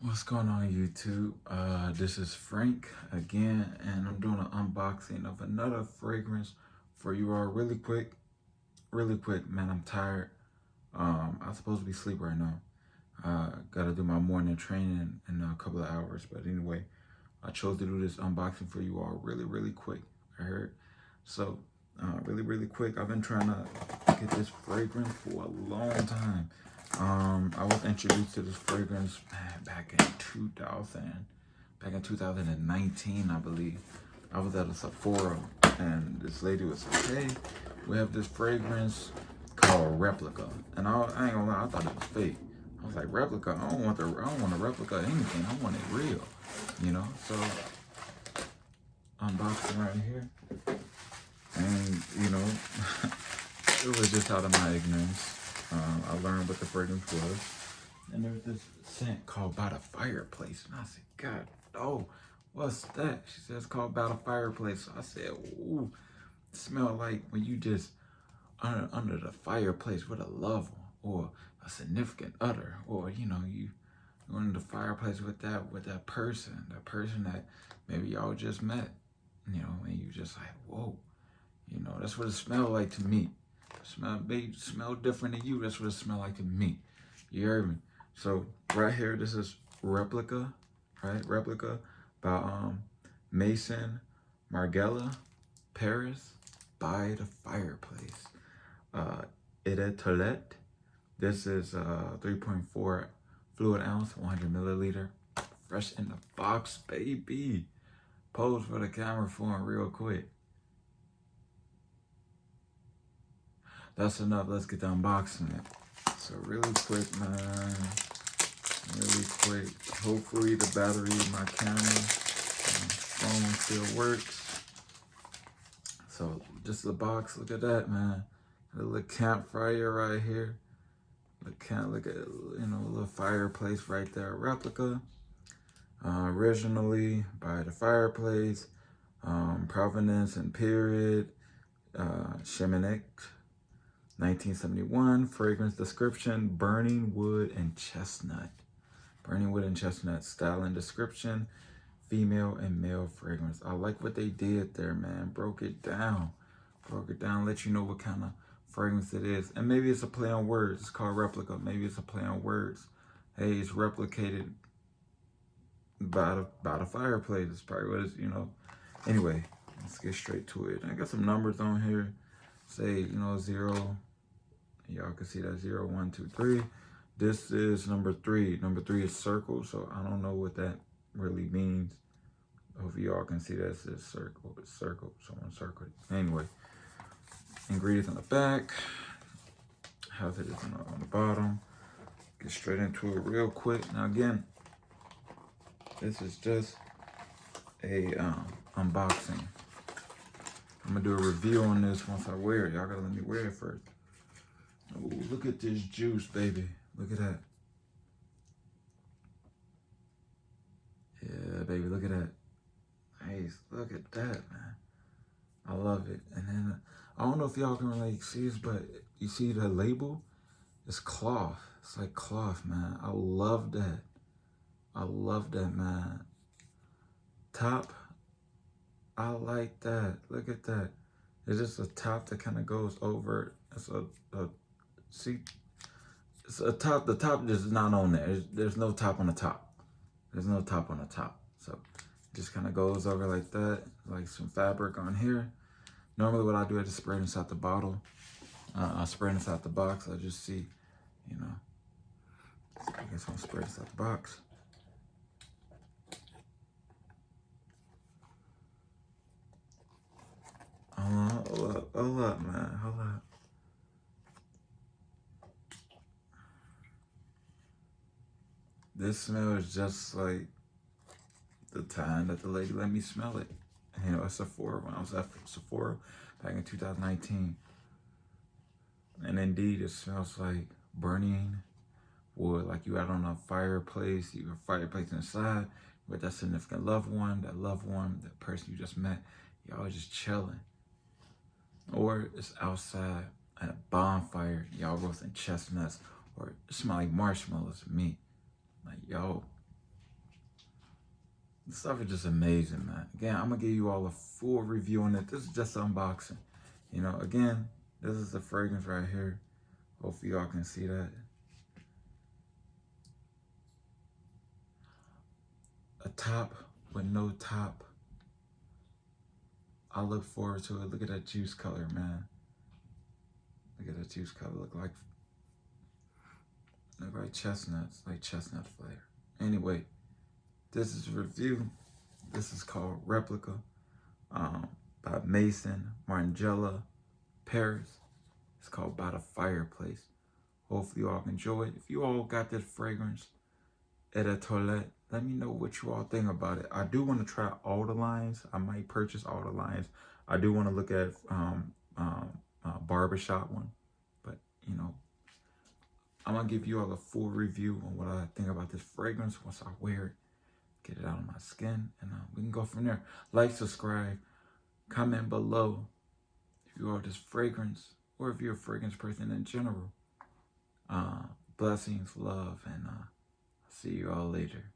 What's going on, YouTube? This is Frank again, and I'm doing an unboxing of another fragrance for you all really quick, man. I'm tired. I'm supposed to be asleep right now. Gotta do my morning training in a couple of hours, but anyway, I chose to do this unboxing for you all really quick. I heard. So, really quick, I've been trying to get this fragrance for a long time. I was introduced to this fragrance back in 2019, I believe. I was at a Sephora, and this lady was like, "Hey, we have this fragrance called Replica," and I ain't gonna lie, I thought it was fake. I was like, "Replica? I don't want a replica of anything. I want it real, you know." So, unboxing right here, and it was just out of my ignorance. I learned what the fragrance was. And there's this scent called By the Fireplace. And I said, God, oh, what's that? She said, it's called By the Fireplace. So I said, ooh, it smells like when you just under the fireplace with a lover or a significant other, or, you under the fireplace with that person that maybe y'all just met, and you just like, whoa, that's what it smelled like to me. Smell different than you. That's what it smelled like to me. You heard me? So right here, this is Replica, right? Replica by Maison Margiela, Paris, By the Fireplace. EDT. This is 3.4 fluid ounce, 100 milliliter. Fresh in the box, baby. Pose for the camera for him real quick. That's enough. Let's get to unboxing it. So really quick, man. Really quick. Hopefully the battery in my camera, phone still works. So just the box. Look at that, man. A little campfire right here. Look at a little fireplace right there. Replica. Originally By the Fireplace. Provenance and period. Cheminec. 1971, fragrance description, burning wood and chestnut. Burning wood and chestnut, style and description, female and male fragrance. I like what they did there, man. Broke it down, let you know what kind of fragrance it is. And maybe it's a play on words. It's called Replica. Maybe it's a play on words. Hey, it's replicated by the fireplace. It's probably what it's, Anyway, let's get straight to it. I got some numbers on here. Say, 0. Y'all can see that 0, 1, 2, 3. This is number 3. Number 3 is circle, so I don't know what that really means. Hope y'all can see that it says circle. It's circle. Someone circled it. Anyway, ingredients on the back. How's it on the bottom? Get straight into it real quick. Now again, this is just a unboxing. I'm gonna do a review on this once I wear it. Y'all gotta let me wear it first. Oh, look at this juice, baby. Look at that. Yeah, baby, look at that. Nice, look at that, man. I love it. And then, I don't know if y'all can really see this, but you see the label? It's cloth. It's like cloth, man. I love that. I love that, man. Top. I like that. Look at that. It's just a top that kind of goes over. It's it's a top. The top is not on there. There's no top on the top. There's no top on the top. So it just kind of goes over like that, like some fabric on here. Normally what I do, I just spray it inside the bottle. I spray it inside the box. I just see, I guess I'll spray it inside the box. Hold up, man. Hold up. This smells just like the time that the lady let me smell it. At Sephora, when I was at Sephora back in 2019. And indeed, it smells like burning wood, like you out on a fireplace. You have a fireplace inside with that significant loved one, that person you just met. Y'all just chilling. Or it's outside at a bonfire, y'all roasting chestnuts, or it smell like marshmallows to me. Like, yo, This stuff is just amazing, man. Again, I'm gonna give you all a full review on it. This is just an unboxing. You know, again, this is the fragrance right here. Hopefully y'all can see that. A top with no top. I look forward to it. Look at that juice color, man. Look at that juice color. Look like chestnuts, like chestnut flavor. Anyway, this is a review. This is called Replica by Maison Margiela, Paris. It's called By the Fireplace. Hopefully you all enjoy it. If you all got this fragrance at a toilette, let me know what you all think about it. I do want to try all the lines. I might purchase all the lines. I do want to look at barbershop one, but you know, I'm gonna give you all a full review on what I think about this fragrance once I wear it, get it out of my skin, and we can go from there. Like, subscribe, comment below if you are this fragrance or if you're a fragrance person in general. Blessings, love, and see you all later.